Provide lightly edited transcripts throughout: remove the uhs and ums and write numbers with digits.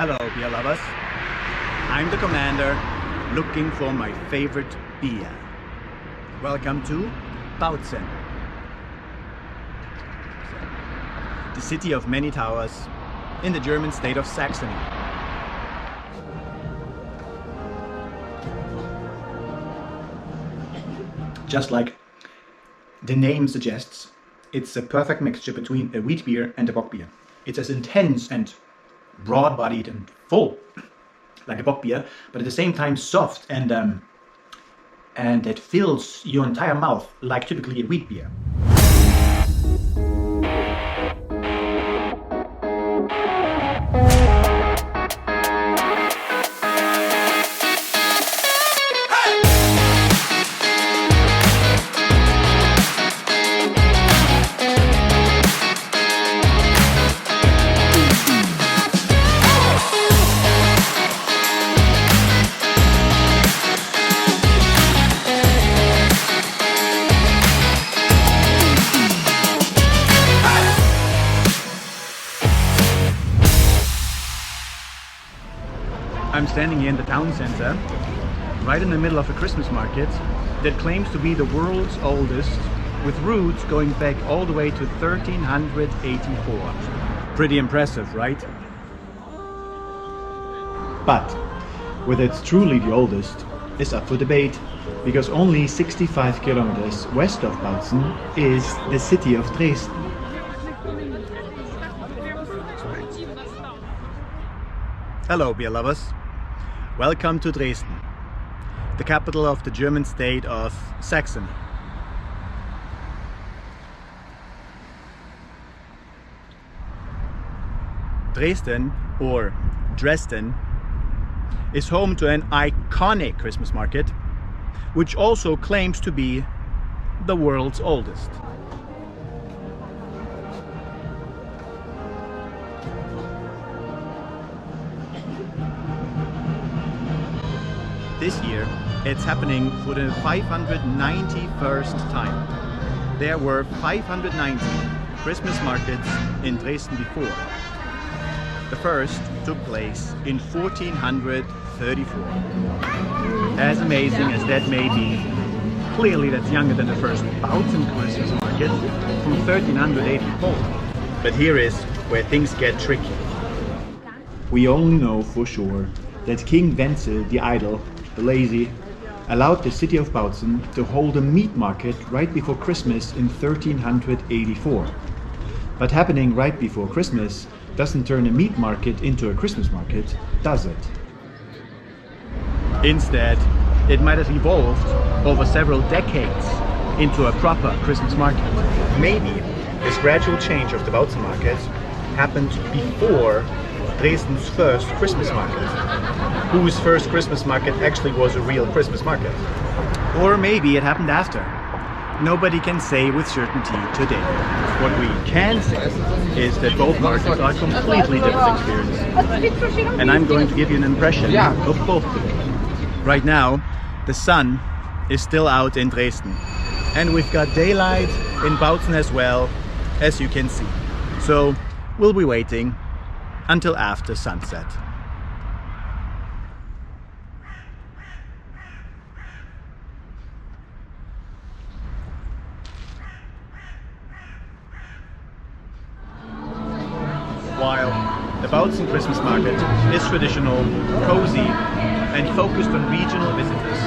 Hello, beer lovers. I'm the commander looking for my favorite beer. Welcome to Bautzen, the city of many towers in the German state of Saxony. Just like the name suggests, it's a perfect mixture between a wheat beer and a bock beer. It's as intense and broad-bodied and full like a bock beer, but at the same time soft and it fills your entire mouth like typically a wheat beer. I'm standing here in the town center, right in the middle of a Christmas market that claims to be the world's oldest, with roots going back all the way to 1384. Pretty impressive, right? But whether it's truly the oldest is up for debate, because only 65 kilometers west of Bautzen is the city of Dresden. Hello, beer lovers. Welcome to Dresden, the capital of the German state of Saxony. Dresden, or Dresden, is home to an iconic Christmas market, which also claims to be the world's oldest. This year, it's happening for the 591st time. There were 590 Christmas markets in Dresden before. The first took place in 1434. As amazing as that may be, clearly that's younger than the first Bautzen Christmas market from 1384. But here is where things get tricky. We only know for sure that King Wenzel the Idle, the Lazy, allowed the city of Bautzen to hold a meat market right before Christmas in 1384. But happening right before Christmas doesn't turn a meat market into a Christmas market, does it? Instead, it might have evolved over several decades into a proper Christmas market. Maybe this gradual change of the Bautzen market happened before Dresden's first Christmas market, whose first Christmas market actually was a real Christmas market. Or maybe it happened after. Nobody can say with certainty today. What we can say is that both markets are completely different experiences. And I'm going to give you an impression of both today. Right now, the sun is still out in Dresden. And we've got daylight in Bautzen as well, as you can see. So we'll be waiting until after sunset. While the Bautzen Christmas market is traditional, cozy, and focused on regional visitors,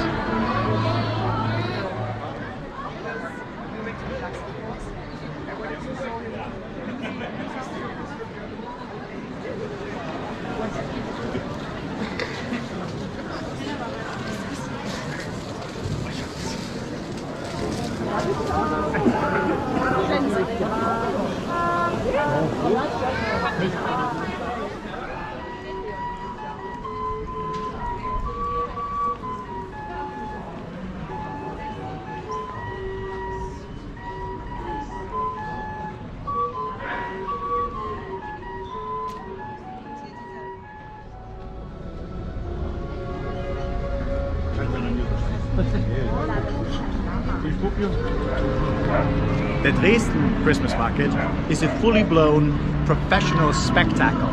The Dresden Christmas market is a fully blown professional spectacle.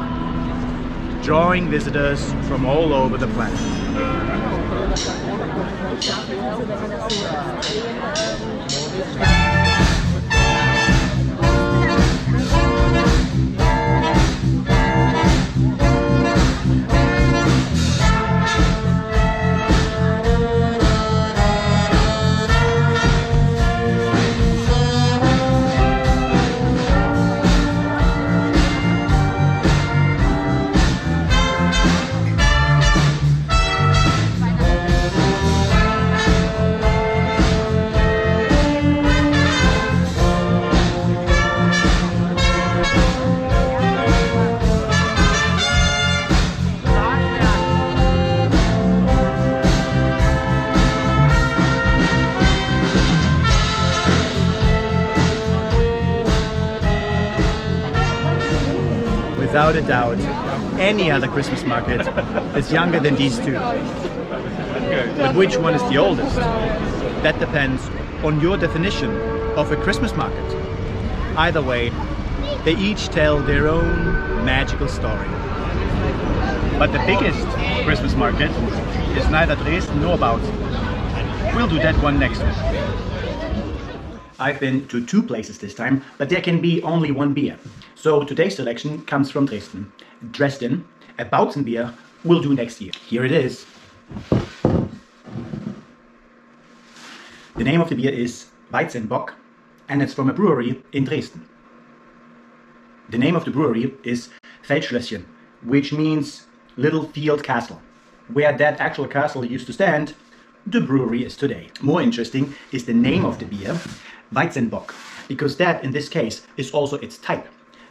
drawing visitors from all over the planet. Without a doubt, any other Christmas market is younger than these two. But which one is the oldest? That depends on your definition of a Christmas market. Either way, they each tell their own magical story. But the biggest Christmas market is neither Dresden nor Bautzen. We'll do that one next week. I've been to two places this time, but there can be only one beer. So today's selection comes from Dresden. Dresden, a Bautzen beer, we'll do next year. Here it is. The name of the beer is Weizenbock, and it's from a brewery in Dresden. The name of the brewery is Feldschlösschen, which means little field castle. Where that actual castle used to stand, the brewery is today. More interesting is the name of the beer, Weizenbock, because that in this case is also its type.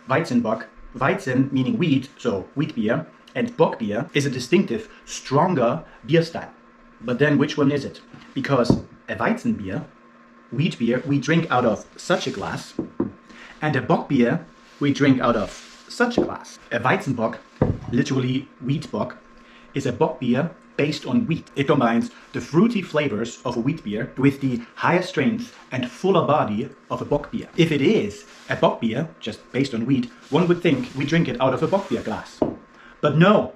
Weizenbock, Weizen meaning wheat, so wheat beer, and Bock beer is a distinctive, stronger beer style. But then which one is it? Because a Weizen beer, wheat beer, we drink out of such a glass, and a Bock beer we drink out of such a glass. A Weizenbock, literally wheat bock, is a Bock beer based on wheat. It combines the fruity flavors of a wheat beer with the higher strength and fuller body of a Bock beer. If it is a Bock beer, just based on wheat, one would think we drink it out of a Bock beer glass. But no,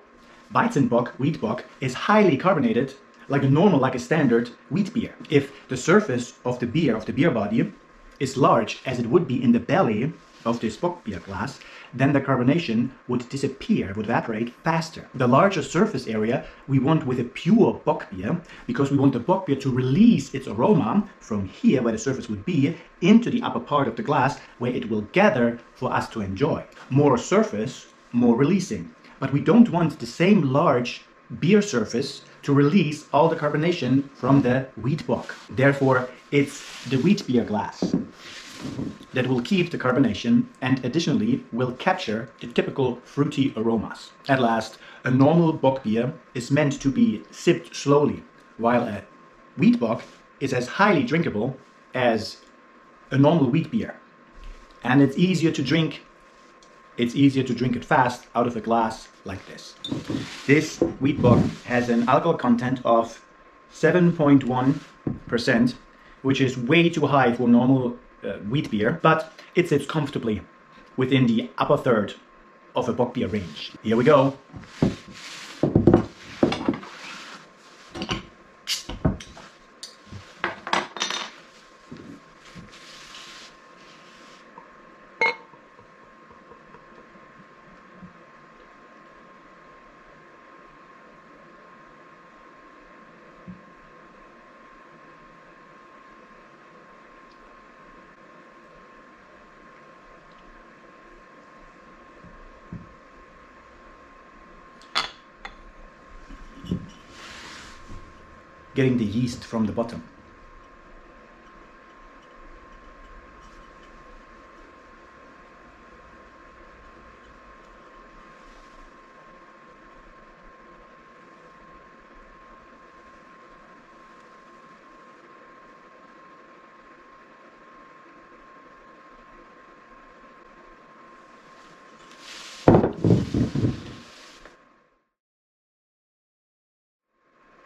Weizenbock, wheat bock, is highly carbonated, like a standard wheat beer. If the surface of the beer body, is large as it would be in the belly of this Bock beer glass, then the carbonation would disappear, would evaporate faster. The larger surface area we want with a pure Bock beer, because we want the Bock beer to release its aroma from here, where the surface would be, into the upper part of the glass, where it will gather for us to enjoy. More surface, more releasing. But we don't want the same large beer surface to release all the carbonation from the wheat bock. Therefore, it's the wheat beer glass that will keep the carbonation and additionally will capture the typical fruity aromas. At last, a normal bock beer is meant to be sipped slowly, while a wheat bock is as highly drinkable as a normal wheat beer. And it's easier to drink it fast out of a glass like this. This wheat bock has an alcohol content of 7.1%, which is way too high for normal wheat beer, but it sits comfortably within the upper third of a bock beer range. Here we go. Getting the yeast from the bottom.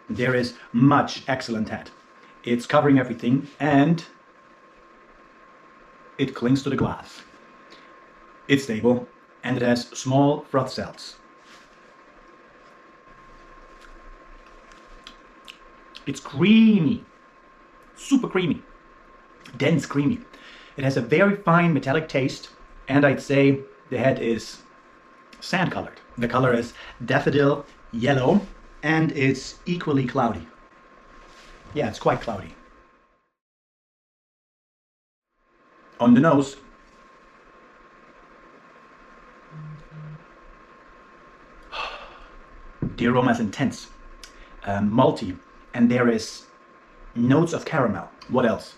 There is much excellent head. It's covering everything and it clings to the glass. It's stable and it has small froth cells. It's creamy, super creamy, dense creamy. It has a very fine metallic taste, and I'd say the head is sand colored. The color is daffodil yellow, and it's equally cloudy. Yeah, it's quite cloudy. On the nose, the aroma is intense, malty, and there is notes of caramel. What else?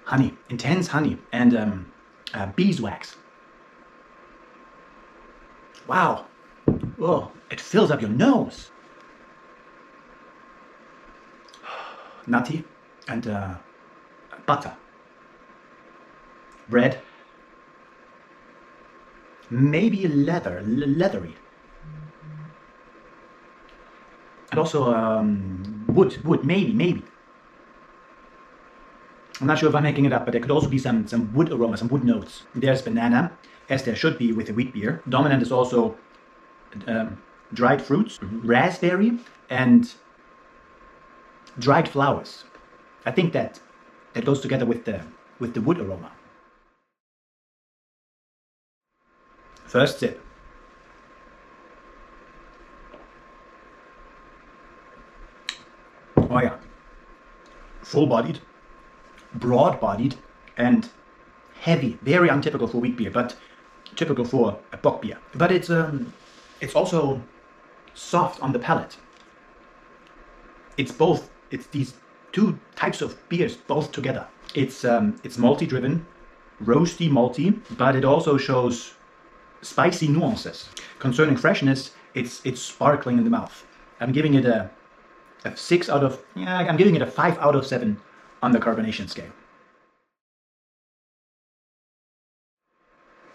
Honey, intense honey, and beeswax. Wow, oh, it fills up your nose. Nutty and butter, bread, maybe leathery, and also wood, maybe. I'm not sure if I'm making it up, but there could also be some wood aroma, some wood notes. There's banana, as there should be with a wheat beer. Dominant is also dried fruits, raspberry, and dried flowers. I think that goes together with the wood aroma. First sip. Oh yeah, full-bodied, broad-bodied, and heavy. Very untypical for wheat beer, but typical for a bock beer. But it's also soft on the palate. It's both. It's these two types of beers both together. It's malty driven, roasty malty, but it also shows spicy nuances. Concerning freshness, it's sparkling in the mouth. I'm giving it a 6 out of, yeah, I'm giving it a 5 out of 7 on the carbonation scale.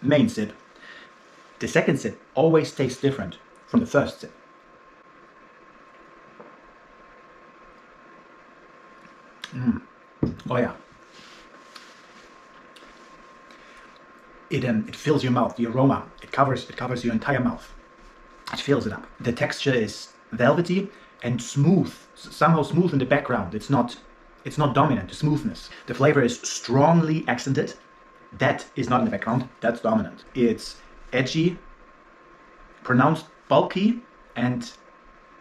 Main sip. The second sip always tastes different from the first sip. Oh yeah. It fills your mouth. The aroma, it covers your entire mouth. It fills it up. The texture is velvety and smooth, somehow smooth in the background. It's not dominant. The smoothness. The flavor is strongly accented. That is not in the background. That's dominant. It's edgy, pronounced bulky, and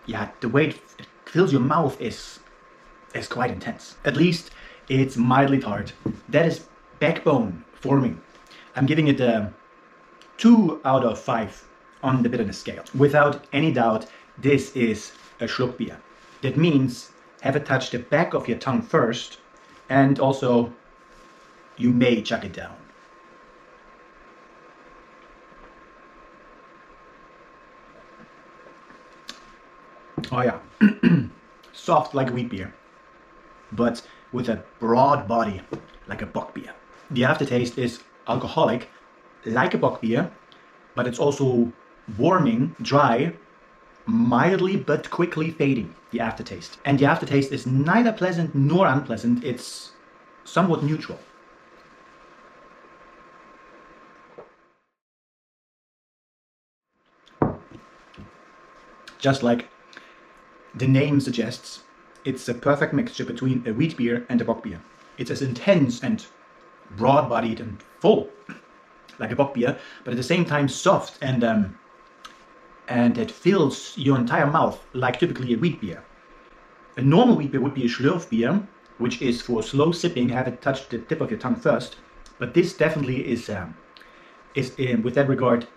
yeah, the way it fills your mouth is quite intense. At least it's mildly tart. That is backbone forming. I'm giving it a 2 out of 5 on the bitterness scale. Without any doubt, this is a Schluck beer. That means have it touch the back of your tongue first, and also you may chug it down. Oh yeah, soft like a wheat beer, but with a broad body like a bock beer. The aftertaste is alcoholic like a bock beer, but it's also warming, dry, mildly but quickly fading, the aftertaste. And the aftertaste is neither pleasant nor unpleasant, it's somewhat neutral. Just like the name suggests, it's a perfect mixture between a wheat beer and a bock beer. It's as intense and broad-bodied and full like a bock beer, but at the same time soft and it fills your entire mouth like typically a wheat beer. A normal wheat beer would be a Schlürf beer, which is for slow sipping, have it touch the tip of your tongue first. But this definitely is with that regard,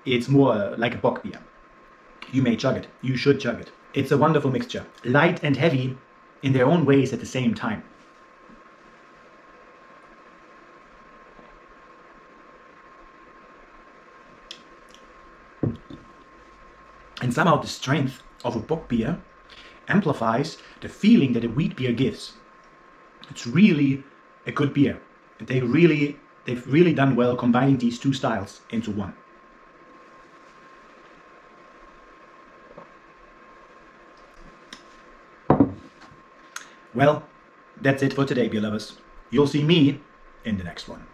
it's more like a bock beer. You may chug it. You should chug it. It's a wonderful mixture. Light and heavy in their own ways at the same time. And somehow the strength of a bock beer amplifies the feeling that a wheat beer gives. It's really a good beer. They've really done well combining these two styles into one. Well, that's it for today, beer lovers. You'll see me in the next one.